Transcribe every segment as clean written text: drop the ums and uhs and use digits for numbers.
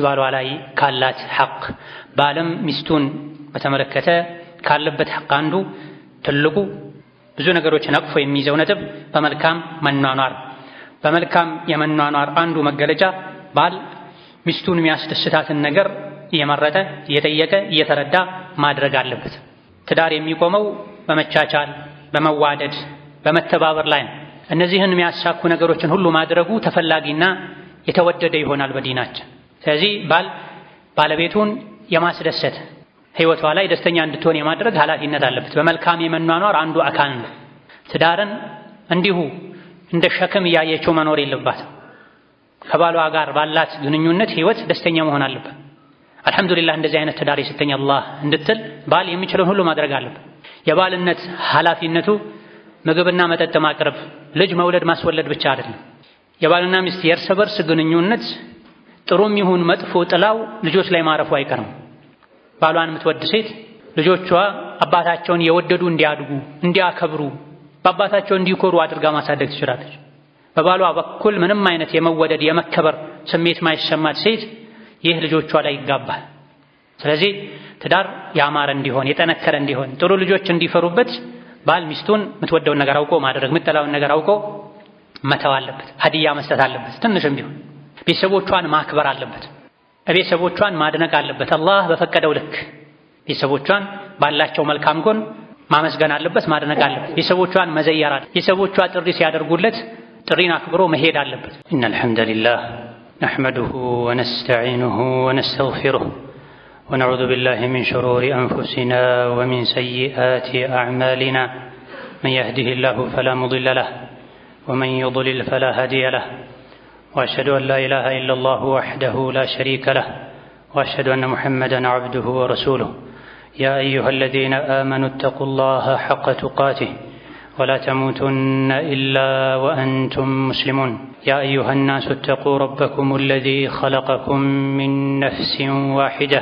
ባሏ ላይ ካላት ሐቅ ባለም ሚስቱን በተመለከተ ካለበት ሐቅ አንዱ ትልቁ ብዙ ነገሮችን አቅፎ የሚይዘው ነጥብ በመልካም መኗኗር። በመልካም የመኗኗር አንዱ መገለጫ ባል ሚስቱን የሚያስደስታትን ነገር እየመረጠ እየጠየቀ እየተረዳ ማድረግ አለበት። ትዳር የሚቆመው በመቻቻል በመዋደድ በመተባበር ላይ ነው። እነዚህን የሚያሳኩ ነገሮችን ሁሉ ማድረጉ ተፈላጊና የተወደደ ይሆናል በዲናችን። ስለዚህ ባል ባለቤቱን የማስደሰት ህይወቷ ላይ ደስተኛ እንድትሆን የማድረግ ኃላፊነት አለበት። በመልካም የመኗኗር አንዱ አካል ነው። ትዳርን እንዲሁ እንደ ሸክም እያየችው መኖር የለባትም። ከባሏ ጋር ባላት ግንኙነት ህይወት ደስተኛ መሆን አለበት። አልሐምዱሊላህ እንደዚህ አይነት ትዳር የሰጠኝ አላህ እንድትል ባል የሚችለውን ሁሉ ማድረግ አለበት። የባልነት ኃላፊነቱ ምግብና መጠጥ ማቅረብ፣ ልጅ መውለድ ማስወለድ ብቻ አይደለም። የባልና ሚስት የእርስ በርስ ግንኙነት ጥሩም ይሁን መጥፎ ጥላው ልጆች ላይ ማረፉ አይቀርም። ባሏን የምትወድ ሴት ልጆቿ አባታቸውን የወደዱ እንዲያድጉ እንዲያከብሩ በአባታቸው እንዲኮሩ አድርጋ ማሳደግ ትችላለች። በባሏ በኩል ምንም አይነት የመወደድ የመከበር ስሜት ማይሰማት ሴት ይህ ልጆቿ ላይ ይጋባል። ስለዚህ ትዳር ያማረ እንዲሆን የጠነከረ እንዲሆን ጥሩ ልጆች እንዲፈሩበት ባል ሚስቱን የምትወደውን ነገር አውቆ ማድረግ የምትጠላውን ነገር አውቆ መተው አለበት። ሀዲያ መስጠት አለበት። ትንሽም ቢሆን ቤተሰቦቿን ማክበር አለበት። ቤተሰቦቿን ማድነቅ አለበት። አላህ በፈቀደው ልክ ቤተሰቦቿን ባላቸው መልካም ጎን ማመስገን አለበት፣ ማድነቅ አለበት። ቤተሰቦቿን መዘየር አለበት። ቤተሰቦቿ ጥሪ ሲያደርጉለት ጥሪን አክብሮ መሄድ አለበት። ኢነል ሐምደሊላህ ነሕመዱሁ ወነስተዒኑሁ ወነስተግፊሩህ ونعوذ بالله من شرور أنفسنا ومن سيئات أعمالنا من يهده الله فلا مضل له ومن يضلل فلا هادي له وأشهد أن لا إله إلا الله وحده لا شريك له وأشهد أن محمدا عبده ورسوله يا أيها الذين آمنوا اتقوا الله حق تقاته ولا تموتن إلا وأنتم مسلمون يا أيها الناس اتقوا ربكم الذي خلقكم من نفس واحدة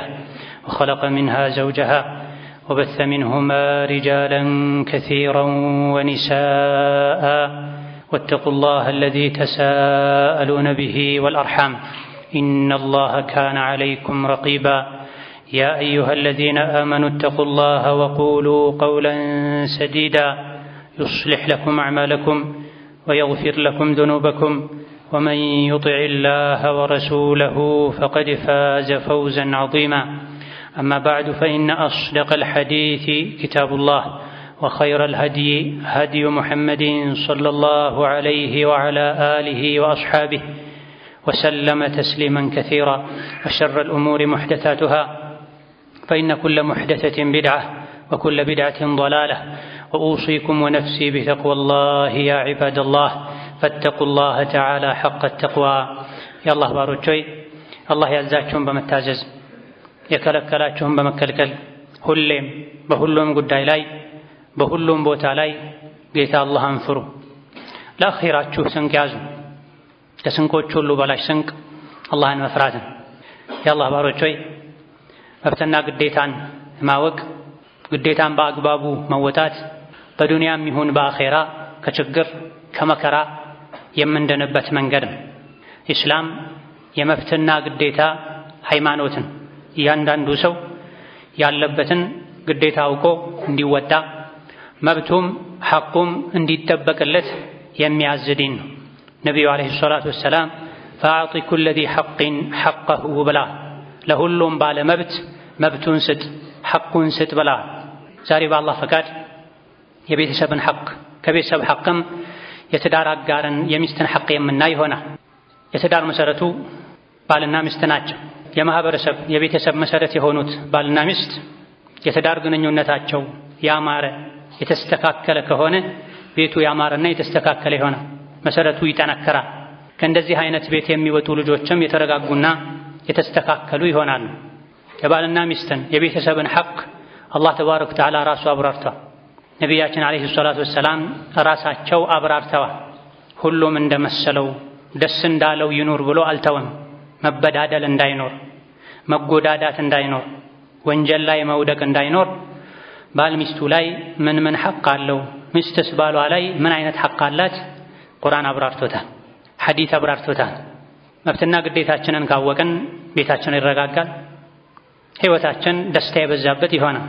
وخلق منها زوجها وبث منهما رجالا كثيرا ونساء واتقوا الله الذي تساءلون به والأرحام إن الله كان عليكم رقيبا يا أيها الذين آمنوا اتقوا الله وقولوا قولا سديدا يصلح لكم أعمالكم ويغفر لكم ذنوبكم ومن يطع الله ورسوله فقد فاز فوزا عظيما أما بعد فإن أصدق الحديث كتاب الله وخير الهدي هدي محمد صلى الله عليه وعلى آله وأصحابه وسلم تسليما كثيرا وشر الأمور محدثاتها فإن كل محدثة بدعة وكل بدعة ضلالة وأوصيكم ونفسي بتقوى الله يا عباد الله فاتقوا الله تعالى حق التقوى يا الله باروچوي الله ያዛችሁን በመታዘዝ የከለከላችሁን በመከልከል ሁሌም በሁሉም ጉዳይ ላይ በሁሉም ቦታ ላይ ጌታ አላህን ፍሩ። ለአኺራችሁ ስንቅ ያዙ። ከስንቆች ሁሉ በላይ ስንቅ አላህን መፍራትን። የአላህ ባሮች ሆይ መብትና ግዴታን ማወቅ፣ ግዴታን በአግባቡ መወጣት በዱንያም ይሁን በአኼራ ከችግር ከመከራ የምንድንበት መንገድ ነው። ኢስላም የመብትና ግዴታ ሃይማኖትን እያንዳንዱ ሰው ያለበትን ግዴታ አውቆ እንዲወጣ መብቱም ሐቁም እንዲጠበቅለት የሚያዝ ዲን ነው። ነቢዩ ዓለይሂ ሰላቱ ወሰላም ፈአዕጢ ኩለ ዚ ሐቅን ሐቀሁ ብላ፣ ለሁሉም ባለ መብት መብቱን ስጥ ሐቁን ስጥ ብላ። ዛሬ በአላህ ፈቃድ የቤተሰብን ሐቅ ከቤተሰብ ሐቅም የትዳር አጋርን የሚስትን ሐቅ የምናይ ይሆናል። የትዳር መሰረቱ ባልና ሚስት ናቸው። የማህበረሰብ የቤተሰብ መሰረት የሆኑት ባልና ሚስት የትዳር ግንኙነታቸው ያማረ የተስተካከለ ከሆነ ቤቱ ያማረና የተስተካከለ ይሆናል። መሰረቱ ይጠነከራል። ከእንደዚህ አይነት ቤት የሚወጡ ልጆችም የተረጋጉና የተስተካከሉ ይሆናሉ። የባልና ሚስትን የቤተሰብን ሐቅ አላህ ተባረከ ወተዓላ ራሱ አብራርቷል። ነቢያችን ዓለይሂ ሰላቱ ወሰላም ራሳቸው አብራርተዋል። ሁሉም እንደመሰለው ደስ እንዳለው ይኑር ብሎ አልተወም። መበዳደል እንዳይኖር፣ መጎዳዳት እንዳይኖር፣ ወንጀል ላይ መውደቅ እንዳይኖር ባል ሚስቱ ላይ ምን ምን ሐቅ አለው፣ ሚስትስ ባሏ ላይ ምን አይነት ሐቅ አላት ቁርአን አብራርቶታል፣ ሐዲስ አብራርቶታል። መብትና ግዴታችንን ካወቅን ቤታችን ይረጋጋል፣ ህይወታችን ደስታ የበዛበት ይሆናል።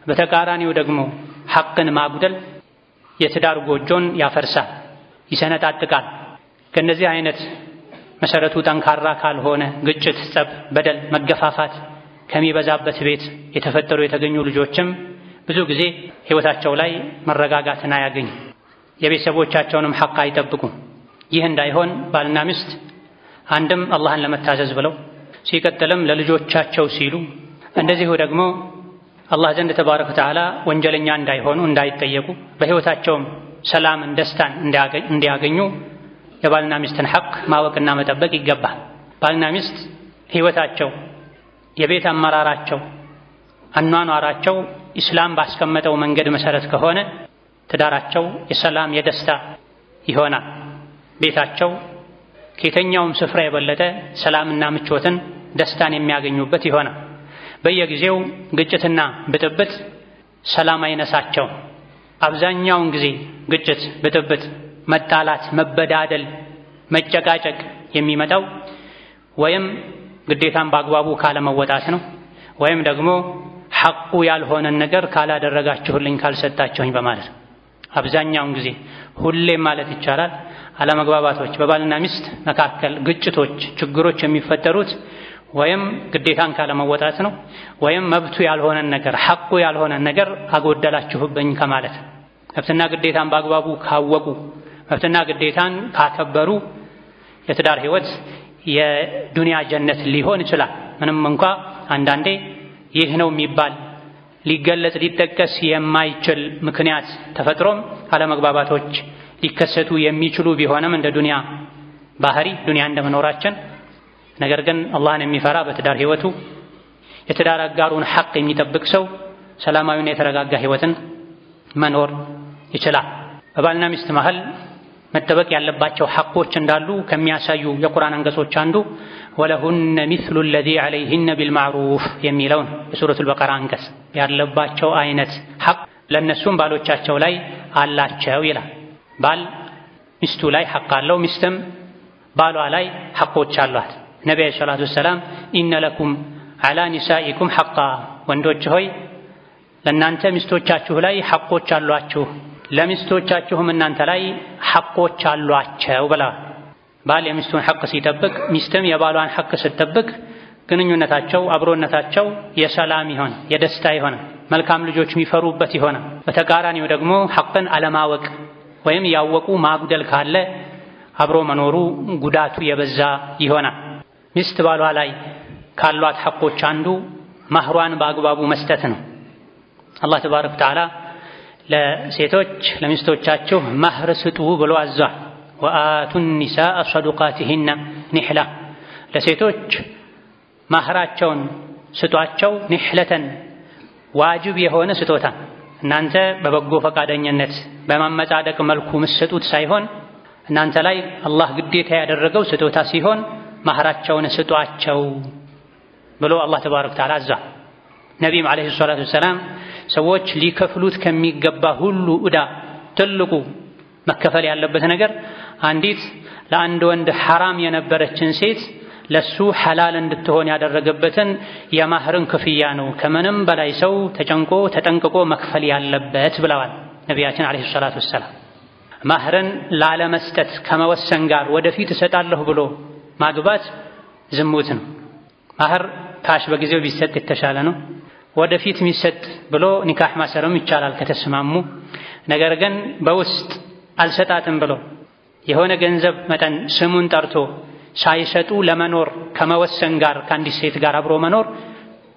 በተቃራኒው ደግሞ ሐቅን ማጉደል የትዳር ጎጆን ያፈርሳል፣ ይሰነጣጥቃል። ከነዚህ አይነት መሰረቱ ጠንካራ ካልሆነ ግጭት፣ ጸብ፣ በደል፣ መገፋፋት ከሚበዛበት ቤት የተፈጠሩ የተገኙ ልጆችም ብዙ ጊዜ ህይወታቸው ላይ መረጋጋትን አያገኙ፣ የቤተሰቦቻቸውንም ሐቅ አይጠብቁም። ይህ እንዳይሆን ባልና ሚስት አንድም አላህን ለመታዘዝ ብለው ሲቀጥልም ለልጆቻቸው ሲሉ እንደዚሁ ደግሞ አላህ ዘንድ ተባረከ ወተዓላ ወንጀለኛ እንዳይሆኑ እንዳይጠየቁ በህይወታቸውም ሰላምን ደስታን እንዲያገኙ የባልና ሚስትን ሐቅ ማወቅና መጠበቅ ይገባል። ባልና ሚስት ህይወታቸው፣ የቤት አመራራቸው፣ አኗኗራቸው ኢስላም ባስቀመጠው መንገድ መሰረት ከሆነ ትዳራቸው የሰላም የደስታ ይሆናል። ቤታቸው ከየትኛውም ስፍራ የበለጠ ሰላምና ምቾትን ደስታን የሚያገኙበት ይሆናል። በየጊዜው ግጭትና ብጥብጥ ሰላም አይነሳቸው። አብዛኛውን ጊዜ ግጭት፣ ብጥብጥ፣ መጣላት፣ መበዳደል፣ መጨቃጨቅ የሚመጣው ወይም ግዴታን በአግባቡ ካለመወጣት ነው ወይም ደግሞ ሐቁ ያልሆነን ነገር ካላደረጋችሁልኝ ካልሰጣችሁኝ በማለት ነው። አብዛኛውን ጊዜ ሁሌም ማለት ይቻላል አለመግባባቶች በባልና ሚስት መካከል ግጭቶች፣ ችግሮች የሚፈጠሩት ወይም ግዴታን ካለመወጣት ነው ወይም መብቱ ያልሆነን ነገር ሐቁ ያልሆነን ነገር አጎደላችሁብኝ ከማለት። መብትና ግዴታን በአግባቡ ካወቁ፣ መብትና ግዴታን ካከበሩ የትዳር ህይወት የዱንያ ጀነት ሊሆን ይችላል። ምንም እንኳ አንዳንዴ ይህ ነው የሚባል ሊገለጽ ሊጠቀስ የማይችል ምክንያት ተፈጥሮም አለመግባባቶች ሊከሰቱ የሚችሉ ቢሆንም እንደ ዱንያ ባህሪ ዱንያ እንደመኖራችን፣ ነገር ግን አላህን የሚፈራ በትዳር ህይወቱ የትዳር አጋሩን ሐቅ የሚጠብቅ ሰው ሰላማዊና የተረጋጋ ህይወትን መኖር ይችላል። በባልና ሚስት መሃል መጠበቅ ያለባቸው ሐቆች እንዳሉ ከሚያሳዩ የቁርአን አንቀጾች አንዱ ወለሁነ ሚስሉ ለዚ ዐለይሂነ ቢልማዕሩፍ የሚለውን የሱረቱል በቀራ አንቀጽ ያለባቸው አይነት ሐቅ ለእነሱም ባሎቻቸው ላይ አላቸው ይላል። ባል ሚስቱ ላይ ሐቅ አለው፣ ሚስትም ባሏ ላይ ሐቆች አሏት። ነቢዩ ዓለይሂ ሰላቱ ወሰላም ኢነ ለኩም ዐላ ኒሳኢኩም ሐቃ፣ ወንዶች ሆይ ለእናንተ ሚስቶቻችሁ ላይ ሐቆች አሏችሁ፣ ለሚስቶቻችሁም እናንተ ላይ ሐቆች አሏቸው ብለዋል። ባል የሚስቱን ሐቅ ሲጠብቅ፣ ሚስትም የባሏን ሐቅ ስትጠብቅ ግንኙነታቸው፣ አብሮነታቸው የሰላም ይሆን የደስታ ይሆን መልካም ልጆች የሚፈሩበት ይሆን። በተቃራኒው ደግሞ ሐቅን አለማወቅ ወይም ያወቁ ማጉደል ካለ አብሮ መኖሩ ጉዳቱ የበዛ ይሆናል። ሚስት ባሏ ላይ ካሏት ሐቆች አንዱ ማህሯን በአግባቡ መስጠት ነው። አላህ ተባረከ ወተዓላ ለሴቶች ለሚስቶቻችሁ ማህር ስጡ ብሎ አዟል። ወአቱ ኒሳአ ሰዱቃቲሂነ ኒሕላ፣ ለሴቶች ማህራቸውን ስጧቸው፣ ኒሕለተን ዋጅብ የሆነ ስጦታ። እናንተ በበጎ ፈቃደኝነት በማመጻደቅ መልኩ ምትሰጡት ሳይሆን እናንተ ላይ አላህ ግዴታ ያደረገው ስጦታ ሲሆን ማህራቸውን ስጧቸው ብሎ አላህ ተባረከ ወተዓላ አዟል። ነቢይም ዓለይሂ ሰላቱ ወሰላም ሰዎች ሊከፍሉት ከሚገባ ሁሉ ዕዳ ትልቁ መከፈል ያለበት ነገር አንዲት ለአንድ ወንድ ሐራም የነበረችን ሴት ለሱ ሐላል እንድትሆን ያደረገበትን የማህርን ክፍያ ነው ከምንም በላይ ሰው ተጨንቆ ተጠንቅቆ መክፈል ያለበት ብለዋል ነቢያችን ዓለይሂ ሰላቱ ወሰላም። ማህርን ላለመስጠት ከመወሰን ጋር ወደፊት እሰጣለሁ ብሎ ማግባት ዝሙት ነው። ማህር ካሽ በጊዜው ቢሰጥ የተሻለ ነው። ወደፊት የሚሰጥ ብሎ ኒካህ ማሰርም ይቻላል ከተስማሙ። ነገር ግን በውስጥ አልሰጣትም ብሎ የሆነ ገንዘብ መጠን ስሙን ጠርቶ ሳይሰጡ ለመኖር ከመወሰን ጋር ከአንዲት ሴት ጋር አብሮ መኖር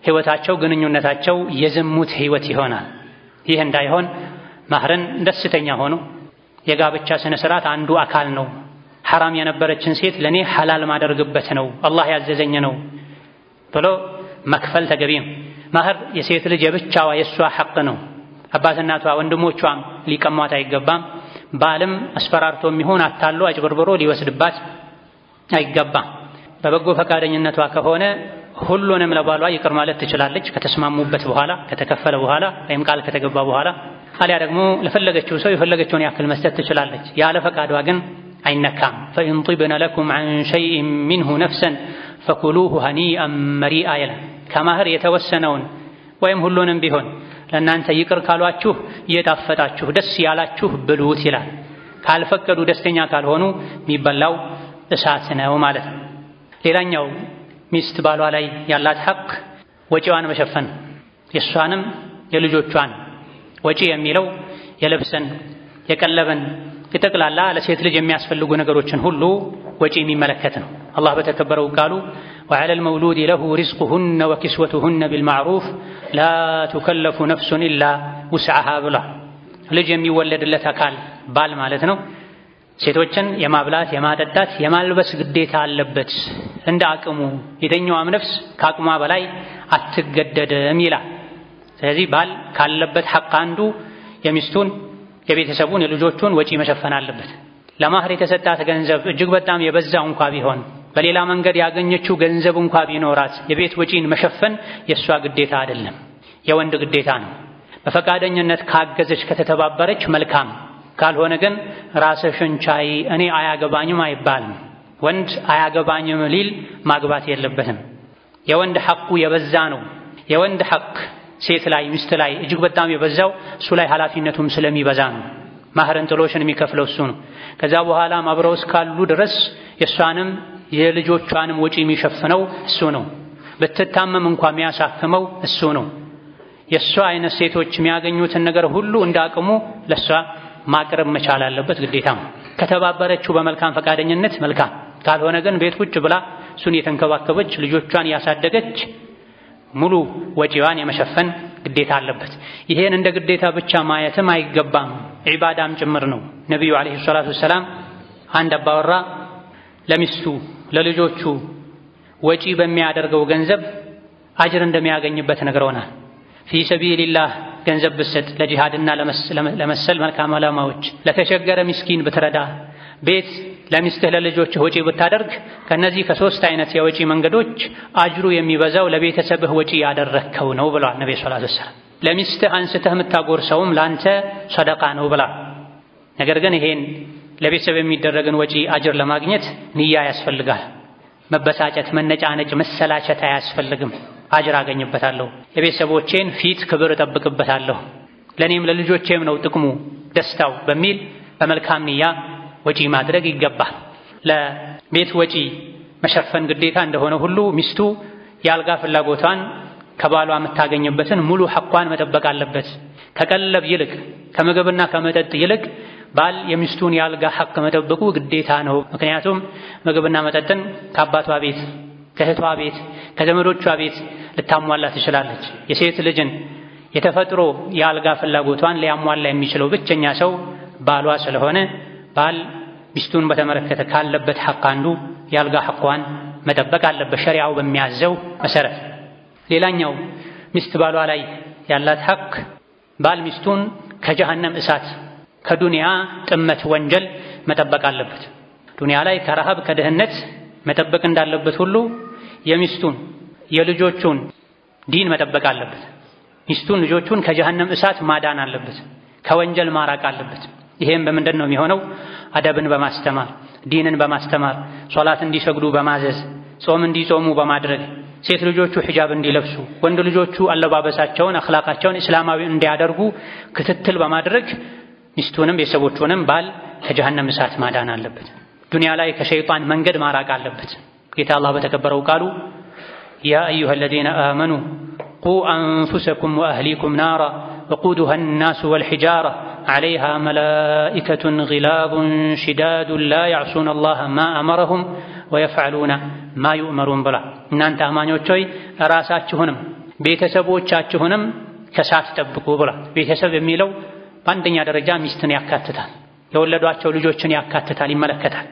ህይወታቸው ግንኙነታቸው የዝሙት ህይወት ይሆናል። ይህ እንዳይሆን ማህርን ደስተኛ ሆኖ የጋብቻ ስነ ስርዓት አንዱ አካል ነው፣ ሐራም የነበረችን ሴት ለኔ ሐላል ማደርግበት ነው፣ አላህ ያዘዘኝ ነው ብሎ መክፈል ተገቢ ነው። ማህር የሴት ልጅ የብቻዋ የሷ ሐቅ ነው። አባት እናቷ ወንድሞቿም ሊቀሟት አይገባም። ባልም አስፈራርቶ የሚሆን አታሎ አጭበርብሮ ሊወስድባት አይገባም። በበጎ ፈቃደኝነቷ ከሆነ ሁሉንም ለባሏ ይቅር ማለት ትችላለች ከተስማሙበት በኋላ ከተከፈለ በኋላ ወይም ቃል ከተገባ በኋላ። አሊያ ደግሞ ለፈለገችው ሰው የፈለገችውን ያክል መስጠት ትችላለች። ያለ ፈቃዷ ግን አይነካም። ፈኢን ጢብነ ለኩም ዐን ሸይኢን ሚንሁ ነፍሰን ፈኩሉሁ ሀኒአን መሪአ ይላል። ከማህር የተወሰነውን ወይም ሁሉንም ቢሆን ለእናንተ ይቅር ካሏችሁ እየጣፈጣችሁ ደስ ያላችሁ ብሉት ይላል። ካልፈቀዱ ደስተኛ ካልሆኑ የሚበላው እሳት ነው ማለት ነው። ሌላኛው ሚስት ባሏ ላይ ያላት ሐቅ ወጪዋን መሸፈን፣ የእሷንም የልጆቿን ወጪ የሚለው የልብስን፣ የቀለብን፣ የጠቅላላ ለሴት ልጅ የሚያስፈልጉ ነገሮችን ሁሉ ወጪ የሚመለከት ነው። አላህ በተከበረው ቃሉ ወዐለል መውሉድ ለሁ ሪዝቁሁነ ወኪስወቱሁነ ቢልማዕሩፍ ላ ቱከለፉ ነፍሱን ኢላ ውስዐሃ ብሏል። ልጅ የሚወለድለት አካል ባል ማለት ነው። ሴቶችን የማብላት የማጠጣት የማልበስ ግዴታ አለበት እንደ አቅሙ። የትኛዋም ነፍስ ከአቅሟ በላይ አትገደድም ይላል። ስለዚህ ባል ካለበት ሐቅ አንዱ የሚስቱን፣ የቤተሰቡን፣ የልጆቹን ወጪ መሸፈን አለበት። ለማህር የተሰጣት ገንዘብ እጅግ በጣም የበዛ እንኳ ቢሆን በሌላ መንገድ ያገኘችው ገንዘብ እንኳ ቢኖራት የቤት ወጪን መሸፈን የእሷ ግዴታ አይደለም፣ የወንድ ግዴታ ነው። በፈቃደኝነት ካገዘች ከተተባበረች መልካም፣ ካልሆነ ግን ራስሽን ቻይ እኔ አያገባኝም አይባልም። ወንድ አያገባኝም ሊል ማግባት የለበትም። የወንድ ሐቁ የበዛ ነው። የወንድ ሐቅ ሴት ላይ ሚስት ላይ እጅግ በጣም የበዛው እሱ ላይ ኃላፊነቱም ስለሚበዛ ነው። ማህርን ጥሎሽን የሚከፍለው እሱ ነው። ከዛ በኋላም አብረው እስካሉ ድረስ የእሷንም የልጆቿንም ወጪ የሚሸፍነው እሱ ነው። ብትታመም እንኳ የሚያሳክመው እሱ ነው። የእሷ አይነት ሴቶች የሚያገኙትን ነገር ሁሉ እንደ አቅሙ ለእሷ ማቅረብ መቻል አለበት፣ ግዴታ ነው። ከተባበረችው በመልካም ፈቃደኝነት መልካም፣ ካልሆነ ግን ቤት ቁጭ ብላ እሱን የተንከባከበች ልጆቿን ያሳደገች ሙሉ ወጪዋን የመሸፈን ግዴታ አለበት። ይሄን እንደ ግዴታ ብቻ ማየትም አይገባም፣ ዒባዳም ጭምር ነው። ነቢዩ ዓለይሂ ሰላቱ ወሰላም አንድ አባወራ ለሚስቱ ለልጆቹ ወጪ በሚያደርገው ገንዘብ አጅር እንደሚያገኝበት ነግረውናል። ፊ ሰቢልላህ ገንዘብ ብትሰጥ፣ ለጂሃድና ለመሰል መልካም ዓላማዎች፣ ለተቸገረ ምስኪን ብትረዳ፣ ቤት ለሚስትህ ለልጆችህ ወጪ ብታደርግ ከነዚህ ከሶስት አይነት የወጪ መንገዶች አጅሩ የሚበዛው ለቤተሰብህ ወጪ ያደረግከው ነው ብለዋል ነብዩ ሰለላሁ ዐለይሂ ወሰለም። ለሚስትህ አንስተህ የምታጎርሰውም ለአንተ ሰደቃ ነው ብላ። ነገር ግን ይሄን ለቤተሰብ የሚደረግን ወጪ አጅር ለማግኘት ንያ ያስፈልጋል። መበሳጨት፣ መነጫነጭ፣ መሰላቸት አያስፈልግም። አጅር አገኝበታለሁ፣ የቤተሰቦቼን ፊት ክብር እጠብቅበታለሁ፣ ለእኔም ለልጆቼም ነው ጥቅሙ ደስታው በሚል በመልካም ንያ ወጪ ማድረግ ይገባል። ለቤት ወጪ መሸፈን ግዴታ እንደሆነ ሁሉ ሚስቱ የአልጋ ፍላጎቷን ከባሏ የምታገኝበትን ሙሉ ሐቋን መጠበቅ አለበት። ከቀለብ ይልቅ ከምግብና ከመጠጥ ይልቅ ባል የሚስቱን የአልጋ ሐቅ መጠበቁ ግዴታ ነው። ምክንያቱም ምግብና መጠጥን ከአባቷ ቤት፣ ከእህቷ ቤት፣ ከዘመዶቿ ቤት ልታሟላ ትችላለች። የሴት ልጅን የተፈጥሮ የአልጋ ፍላጎቷን ሊያሟላ የሚችለው ብቸኛ ሰው ባሏ ስለሆነ ባል ሚስቱን በተመለከተ ካለበት ሐቅ አንዱ የአልጋ ሐቋን መጠበቅ አለበት ሸሪዓው በሚያዘው መሰረት። ሌላኛው ሚስት ባሏ ላይ ያላት ሐቅ ባል ሚስቱን ከጀሃነም እሳት ከዱንያ ጥመት ወንጀል መጠበቅ አለበት። ዱንያ ላይ ከረሃብ ከድህነት መጠበቅ እንዳለበት ሁሉ የሚስቱን የልጆቹን ዲን መጠበቅ አለበት። ሚስቱን ልጆቹን ከጀሃነም እሳት ማዳን አለበት፣ ከወንጀል ማራቅ አለበት። ይሄም በምንድን ነው የሚሆነው? አደብን በማስተማር ዲንን በማስተማር ሶላት እንዲሰግዱ በማዘዝ ጾም እንዲጾሙ በማድረግ ሴት ልጆቹ ሒጃብ እንዲለብሱ ወንድ ልጆቹ አለባበሳቸውን አኽላቃቸውን እስላማዊ እንዲያደርጉ ክትትል በማድረግ ሚስቱንም ቤተሰቦቹንም ባል ከጀሃነም እሳት ማዳን አለበት። ዱንያ ላይ ከሸይጣን መንገድ ማራቅ አለበት። ጌታ አላህ በተከበረው ቃሉ ያ አዩሃ አለዚነ አመኑ ቁ አንፉሰኩም ወአህሊኩም ናራ ወቁዱሃ ናሱ ወልሒጃራ ዐለይሃ መላኢከቱን ጊላዙን ሽዳዱን ላ ያዕሱነ አላህ ማ አመረሁም ወየፍዐሉነ ማ ዩእመሩን ብላ። እናንተ አማኞች ሆይ ራሳችሁንም ቤተሰቦቻችሁንም ከእሳት ጠብቁ ብላ። ቤተሰብ የሚለው በአንደኛ ደረጃ ሚስትን ያካትታል፣ የወለዷቸው ልጆችን ያካትታል፣ ይመለከታል።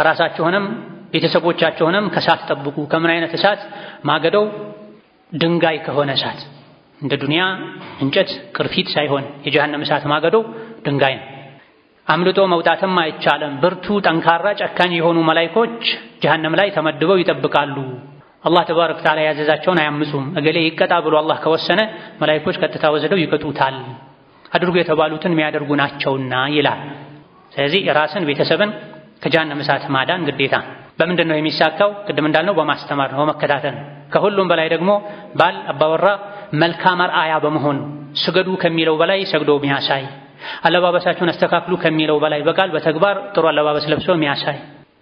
ራሳችሁንም ቤተሰቦቻችሁንም ከእሳት ጠብቁ። ከምን አይነት እሳት? ማገዶው ድንጋይ ከሆነ እሳት፣ እንደ ዱንያ እንጨት ቅርፊት ሳይሆን የጀሃነም እሳት ማገዶው ድንጋይ ነው። አምልጦ መውጣትም አይቻልም። ብርቱ ጠንካራ ጨካኝ የሆኑ መላኢኮች ጀሃነም ላይ ተመድበው ይጠብቃሉ። አላህ ተባረከ ወተዓላ ያዘዛቸውን አያምፁም። እገሌ ይቀጣ ብሎ አላህ ከወሰነ መላኢኮች ቀጥታ ወስደው ይቀጡታል። አድርጉ የተባሉትን የሚያደርጉ ናቸውና ይላል። ስለዚህ ራስን ቤተሰብን ከጀሃነም እሳት ማዳን ግዴታ። በምንድን ነው የሚሳካው? ቅድም እንዳልነው በማስተማር ነው፣ በመከታተል ነው። ከሁሉም በላይ ደግሞ ባል አባወራ መልካም አርአያ በመሆን ስገዱ ከሚለው በላይ ሰግዶ የሚያሳይ፣ አለባበሳችሁን አስተካክሉ ከሚለው በላይ በቃል በተግባር ጥሩ አለባበስ ለብሶ የሚያሳይ፣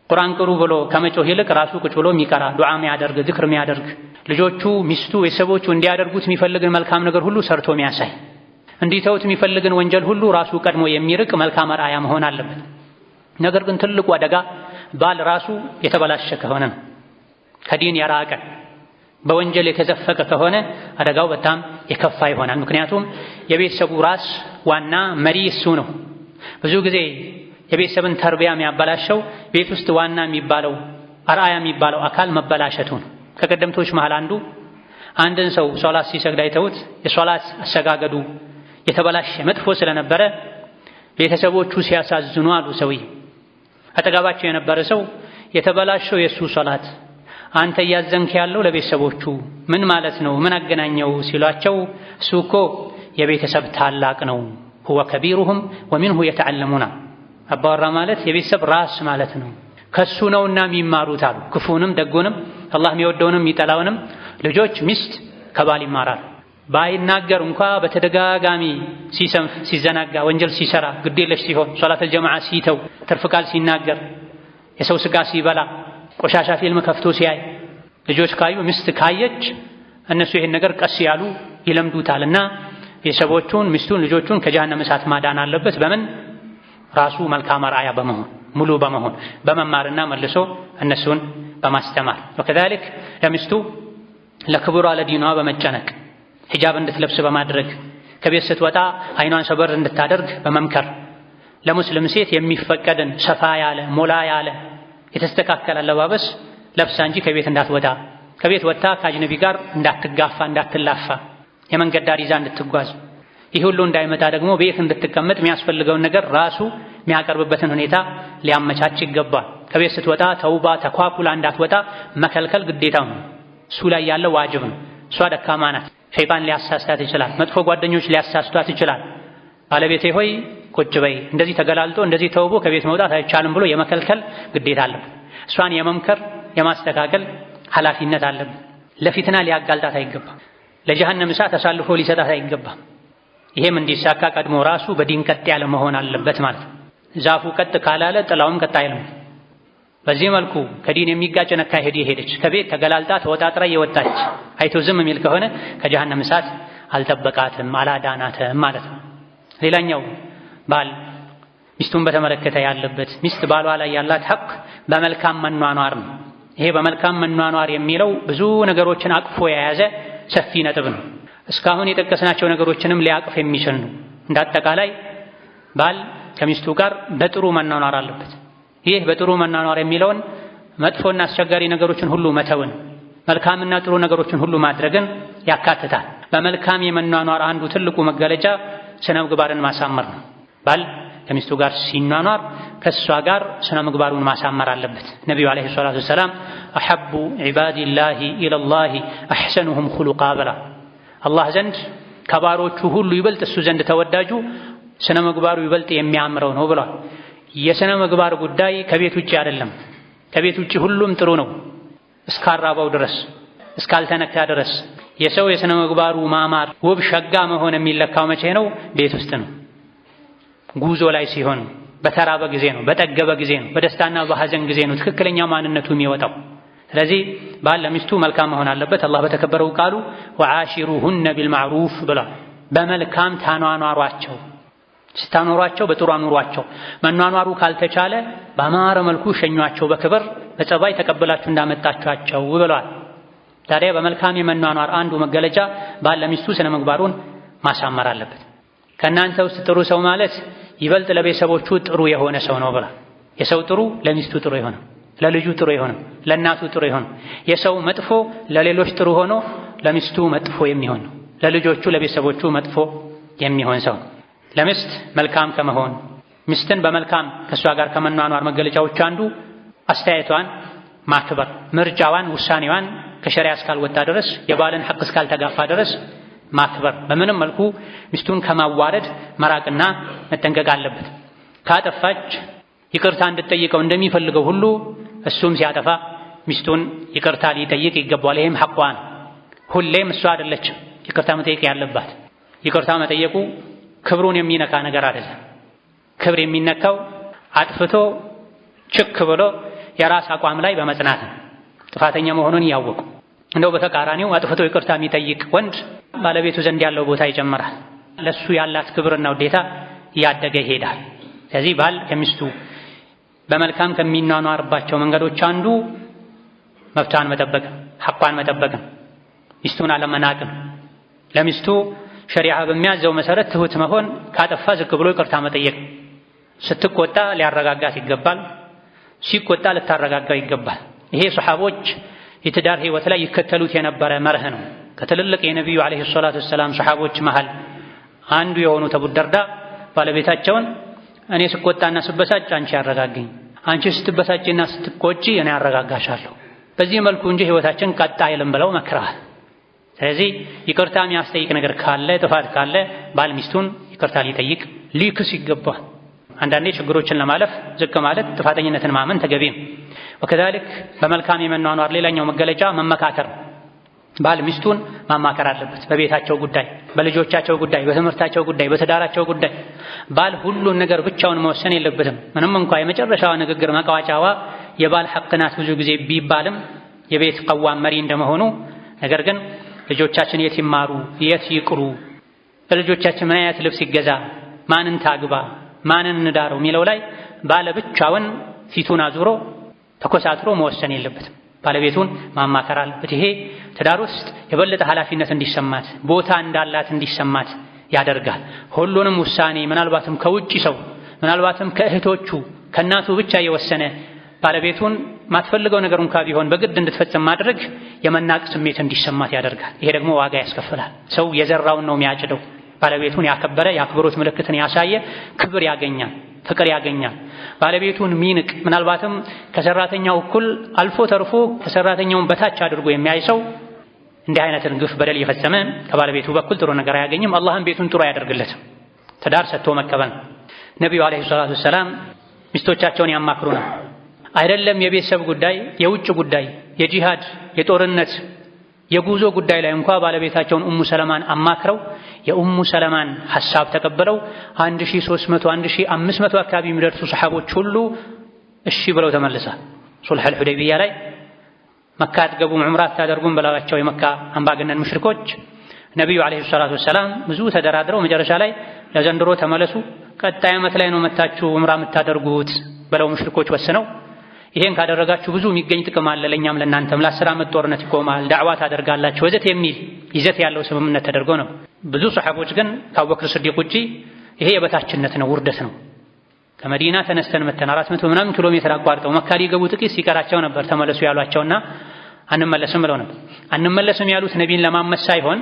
ቁርአን ቅሩ ብሎ ከመጮህ ይልቅ ራሱ ቁጭ ብሎ የሚቀራ፣ ዱዓ የሚያደርግ፣ ዝክር የሚያደርግ፣ ልጆቹ፣ ሚስቱ፣ ቤተሰቦቹ እንዲያደርጉት የሚፈልግን መልካም ነገር ሁሉ ሰርቶ የሚያሳይ፣ እንዲተውት የሚፈልግን ወንጀል ሁሉ ራሱ ቀድሞ የሚርቅ መልካም አርአያ መሆን አለበት። ነገር ግን ትልቁ አደጋ ባል ራሱ የተበላሸ ከሆነ ነው። ከዲን የራቀ በወንጀል የተዘፈቀ ከሆነ አደጋው በጣም የከፋ ይሆናል። ምክንያቱም የቤተሰቡ ራስ ዋና መሪ እሱ ነው። ብዙ ጊዜ የቤተሰብን ተርቢያ የሚያበላሸው ቤት ውስጥ ዋና የሚባለው አርአያ የሚባለው አካል መበላሸቱ ነው። ከቀደምቶች መሃል አንድን ሰው ሶላት ሲሰግድ አይተውት የሶላት አሰጋገዱ የተበላሸ መጥፎ ስለነበረ ቤተሰቦቹ ሲያሳዝኑ አሉ ሰውዬው። አጠገባቸው የነበረ ሰው የተበላሸው የሱ ሶላት አንተ እያዘንክ ያለው ለቤተሰቦቹ ምን ማለት ነው? ምን አገናኘው ሲሏቸው እሱ እኮ የቤተሰብ ታላቅ ነው። ሁወ ከቢሩሁም ወሚንሁ የተዓለሙና አባወራ ማለት የቤተሰብ ራስ ማለት ነው። ከሱ ነውና የሚማሩት አሉ። ክፉንም ደጉንም አላህ የሚወደውንም የሚጠላውንም ልጆች፣ ሚስት ከባል ይማራል። ባይናገር እንኳ በተደጋጋሚ ሲሰንፍ፣ ሲዘናጋ፣ ወንጀል ሲሰራ፣ ግዴለሽ ሲሆን፣ ሶላተል ጀማዓ ሲተው፣ ትርፍ ቃል ሲናገር፣ የሰው ስጋ ሲበላ፣ ቆሻሻ ፊልም ከፍቶ ሲያይ፣ ልጆች ካዩ፣ ሚስት ካየች እነሱ ይሄን ነገር ቀስ ያሉ ይለምዱታልና ቤተሰቦቹን፣ ሚስቱን፣ ልጆቹን ከጀሃነም እሳት ማዳን አለበት። በምን? ራሱ መልካም አርአያ በመሆን ሙሉ በመሆን በመማርና መልሶ እነሱን በማስተማር ወከዛሊክ ለሚስቱ ለክብሯ ለዲኗ በመጨነቅ ሂጃብ እንድትለብስ በማድረግ ከቤት ስትወጣ አይኗን ሰበር እንድታደርግ በመምከር ለሙስሊም ሴት የሚፈቀድን ሰፋ ያለ ሞላ ያለ የተስተካከለ አለባበስ ለብሳ እንጂ ከቤት እንዳትወጣ፣ ከቤት ወጥታ ከአጅነቢ ጋር እንዳትጋፋ እንዳትላፋ፣ የመንገድ ዳር ይዛ እንድትጓዝ፣ ይህ ሁሉ እንዳይመጣ ደግሞ ቤት እንድትቀመጥ የሚያስፈልገውን ነገር ራሱ የሚያቀርብበትን ሁኔታ ሊያመቻች ይገባል። ከቤት ስትወጣ ተውባ ተኳኩላ እንዳትወጣ መከልከል ግዴታው ነው። እሱ ላይ ያለው ዋጅብ ነው። እሷ ደካማ ናት። ሸይጣን ሊያሳስታት ይችላል። መጥፎ ጓደኞች ሊያሳስቷት ይችላል። ባለቤቴ ሆይ ቁጭ በይ፣ እንደዚህ ተገላልጦ እንደዚህ ተውቦ ከቤት መውጣት አይቻልም ብሎ የመከልከል ግዴታ አለበት። እሷን የመምከር የማስተካከል ኃላፊነት አለበት። ለፊትና ሊያጋልጣት አይገባም። ለጀሃነም እሳት አሳልፎ ሊሰጣት አይገባም። ይሄም እንዲሳካ ቀድሞ ራሱ በዲን ቀጥ ያለ መሆን አለበት ማለት ነው። ዛፉ ቀጥ ካላለ ጥላውም ቀጥ አይልም። በዚህ መልኩ ከዲን የሚጋጭ አካሄድ የሄደች ከቤት ተገላልጣ ተወጣጥራ የወጣች አይቶ ዝም የሚል ከሆነ ከጀሃነም እሳት አልጠበቃትም፣ አላዳናትም ማለት ነው። ሌላኛው ባል ሚስቱን በተመለከተ ያለበት ሚስት ባሏ ላይ ያላት ሐቅ በመልካም መኗኗር ነው። ይሄ በመልካም መኗኗር የሚለው ብዙ ነገሮችን አቅፎ የያዘ ሰፊ ነጥብ ነው። እስካሁን የጠቀስናቸው ነገሮችንም ሊያቅፍ የሚችል ነው። እንዳጠቃላይ ባል ከሚስቱ ጋር በጥሩ መኗኗር አለበት። ይህ በጥሩ መኗኗር የሚለውን መጥፎና አስቸጋሪ ነገሮችን ሁሉ መተውን፣ መልካምና ጥሩ ነገሮችን ሁሉ ማድረግን ያካትታል። በመልካም የመኗኗር አንዱ ትልቁ መገለጫ ስነ ምግባርን ማሳመር ነው። ባል ከሚስቱ ጋር ሲኗኗር ከእሷ ጋር ስነ ምግባሩን ማሳመር አለበት። ነቢዩ ዓለይሂ ሰላቱ ወሰላም አሐቡ ዒባዲላሂ ኢለላሂ አሕሰኑሁም ኹሉቃ ብላ አላህ ዘንድ ከባሮቹ ሁሉ ይበልጥ እሱ ዘንድ ተወዳጁ ስነ ምግባሩ ይበልጥ የሚያምረው ነው ብሏል። የስነ ምግባር ጉዳይ ከቤት ውጭ አይደለም። ከቤት ውጭ ሁሉም ጥሩ ነው እስካራባው ድረስ እስካልተነካ ድረስ። የሰው የስነ ምግባሩ ማማር ውብ ሸጋ መሆን የሚለካው መቼ ነው? ቤት ውስጥ ነው። ጉዞ ላይ ሲሆን፣ በተራበ ጊዜ ነው፣ በጠገበ ጊዜ ነው፣ በደስታና በሐዘን ጊዜ ነው ትክክለኛ ማንነቱ የሚወጣው። ስለዚህ ባል ለሚስቱ መልካም መሆን አለበት። አላህ በተከበረው ቃሉ ወዓሺሩሁነ ቢልማዕሩፍ ብሏል። በመልካም ታኗኗሯቸው፣ ስታኖሯቸው በጥሩ አኑሯቸው። መኗኗሩ ካልተቻለ በአማረ መልኩ ሸኟቸው፣ በክብር በጸባይ ተቀበላችሁ እንዳመጣችኋቸው ብሏል። ታዲያ በመልካም የመኗኗር አንዱ መገለጫ ባል ለሚስቱ ስነ ምግባሩን ማሳመር አለበት። ከእናንተ ውስጥ ጥሩ ሰው ማለት ይበልጥ ለቤተሰቦቹ ጥሩ የሆነ ሰው ነው ብሏል። የሰው ጥሩ ለሚስቱ ጥሩ የሆነ፣ ለልጁ ጥሩ የሆነ፣ ለእናቱ ጥሩ የሆነ። የሰው መጥፎ ለሌሎች ጥሩ ሆኖ ለሚስቱ መጥፎ የሚሆን ነው። ለልጆቹ ለቤተሰቦቹ መጥፎ የሚሆን ሰው። ለሚስት መልካም ከመሆን ሚስትን በመልካም ከእሷ ጋር ከመኗኗር መገለጫዎች አንዱ አስተያየቷን ማክበር፣ ምርጫዋን፣ ውሳኔዋን ከሸሪያ እስካልወጣ ድረስ የባልን ሐቅ እስካልተጋፋ ድረስ ማክበር። በምንም መልኩ ሚስቱን ከማዋረድ መራቅና መጠንቀቅ አለበት። ካጠፋች ይቅርታ እንድትጠይቀው እንደሚፈልገው ሁሉ እሱም ሲያጠፋ ሚስቱን ይቅርታ ሊጠይቅ ይገባዋል። ይሄም ሐቋ ነው። ሁሌም እሷ አይደለችም ይቅርታ መጠየቅ ያለባት። ይቅርታ መጠየቁ ክብሩን የሚነካ ነገር አይደለም። ክብር የሚነካው አጥፍቶ ችክ ብሎ የራስ አቋም ላይ በመጽናት ነው፣ ጥፋተኛ መሆኑን እያወቁ። እንደው በተቃራኒው አጥፍቶ ይቅርታ የሚጠይቅ ወንድ ባለቤቱ ዘንድ ያለው ቦታ ይጨምራል፣ ለሱ ያላት ክብርና ውዴታ እያደገ ይሄዳል። ስለዚህ ባል ከሚስቱ በመልካም ከሚኗኗርባቸው መንገዶች አንዱ መብቷን መጠበቅ፣ ሐቋን መጠበቅ፣ ሚስቱን አለመናቅም፣ ለሚስቱ ሸሪዓ በሚያዘው መሰረት ትሁት መሆን፣ ካጠፋ ዝቅ ብሎ ይቅርታ መጠየቅ። ስትቆጣ ሊያረጋጋት ይገባል፣ ሲቆጣ ልታረጋጋው ይገባል። ይሄ ሰሓቦች የትዳር ህይወት ላይ ይከተሉት የነበረ መርህ ነው። ከትልልቅ የነቢዩ ዓለይሂ ሰላቱ ወሰላም ሰሓቦች መሃል አንዱ የሆኑት አቡ ደርዳ ባለቤታቸውን እኔ ስቆጣና ስበሳጭ አንቺ ያረጋግኝ፣ አንቺ ስትበሳጭና ስትቆጪ እኔ ያረጋጋሻለሁ፣ በዚህ መልኩ እንጂ ህይወታችን ቀጣ አይልም ብለው መክረዋል። ስለዚህ ይቅርታ የሚያስጠይቅ ነገር ካለ፣ ጥፋት ካለ ባል ሚስቱን ይቅርታ ሊጠይቅ ሊክስ ይገባል። አንዳንዴ ችግሮችን ለማለፍ ዝቅ ማለት ጥፋተኝነትን ማመን ተገቢ ነው። ወከዛሊክ በመልካም የመኗኗር ሌላኛው መገለጫ መመካከር። ባል ሚስቱን ማማከር አለበት፣ በቤታቸው ጉዳይ፣ በልጆቻቸው ጉዳይ፣ በትምህርታቸው ጉዳይ፣ በትዳራቸው ጉዳይ። ባል ሁሉን ነገር ብቻውን መወሰን የለበትም። ምንም እንኳ የመጨረሻዋ ንግግር መቃወጫዋ የባል ሐቅ ናት ብዙ ጊዜ ቢባልም የቤት ቀዋም መሪ እንደመሆኑ፣ ነገር ግን ልጆቻችን የት ይማሩ፣ የት ይቅሩ፣ ለልጆቻችን ምን አይነት ልብስ ይገዛ፣ ማንን ታግባ፣ ማንን እንዳረው የሚለው ላይ ባለ ብቻውን ፊቱን አዙሮ ተኮሳትሮ መወሰን የለበትም። ባለቤቱን ማማከር አለበት። ይሄ ትዳር ውስጥ የበለጠ ኃላፊነት እንዲሰማት፣ ቦታ እንዳላት እንዲሰማት ያደርጋል። ሁሉንም ውሳኔ ምናልባትም ከውጭ ሰው፣ ምናልባትም ከእህቶቹ ከእናቱ ብቻ የወሰነ ባለቤቱን ማትፈልገው ነገር እንኳ ቢሆን በግድ እንድትፈጽም ማድረግ የመናቅ ስሜት እንዲሰማት ያደርጋል። ይሄ ደግሞ ዋጋ ያስከፍላል። ሰው የዘራውን ነው የሚያጭደው። ባለቤቱን ያከበረ የአክብሮት ምልክትን ያሳየ ክብር ያገኛል፣ ፍቅር ያገኛል። ባለቤቱን ሚንቅ፣ ምናልባትም ከሰራተኛው እኩል አልፎ ተርፎ ከሰራተኛውን በታች አድርጎ የሚያይ ሰው እንዲህ አይነትን ግፍ በደል እየፈጸመ ከባለቤቱ በኩል ጥሩ ነገር አያገኝም። አላህም ቤቱን ጥሩ አያደርግለትም። ትዳር ሰጥቶ መቀበል። ነቢዩ ዓለይሂ ሰላቱ ወሰላም ሚስቶቻቸውን ያማክሩ ነው። አይደለም የቤተሰብ ጉዳይ፣ የውጭ ጉዳይ፣ የጂሃድ፣ የጦርነት፣ የጉዞ ጉዳይ ላይ እንኳ ባለቤታቸውን ኡሙ ሰለማን አማክረው የኡሙ ሰለማን ሐሳብ ተቀበለው 1300 1500 አካባቢ የሚደርሱ ሰሓቦች ሁሉ እሺ ብለው ተመልሰዋል። ሱልሑል ሁደይቢያ ላይ መካ አትገቡም ዑምራ አታደርጉም ብለዋቸው የመካ አምባገነን ሙሽሪኮች ነቢዩ ዓለይሂ ሰላቱ ወሰላም ብዙ ተደራድረው መጨረሻ ላይ ለዘንድሮ ተመለሱ፣ ቀጣይ ዓመት ላይ ነው መታችሁ ዑምራ የምታደርጉት ብለው ሙሽሪኮች ወስነው ይሄን ካደረጋችሁ ብዙ የሚገኝ ጥቅም አለ፣ ለኛም ለእናንተም ለ10 ዓመት ጦርነት ይቆማል፣ ዳዕዋ ታደርጋላችሁ ወዘት የሚል ይዘት ያለው ስምምነት ተደርጎ ነው። ብዙ ሰሓቦች ግን ከአቡበክር ስዲቅ ውጪ ይሄ የበታችነት ነው፣ ውርደት ነው። ከመዲና ተነስተን መተን 400 ምናምን ኪሎ ሜትር አቋርጠው መካ ሊገቡ ጥቂት ሲቀራቸው ነበር ተመለሱ ያሏቸውና አንመለስም ብለው ነበር። አንመለስም ያሉት ነቢይን ለማመስ ሳይሆን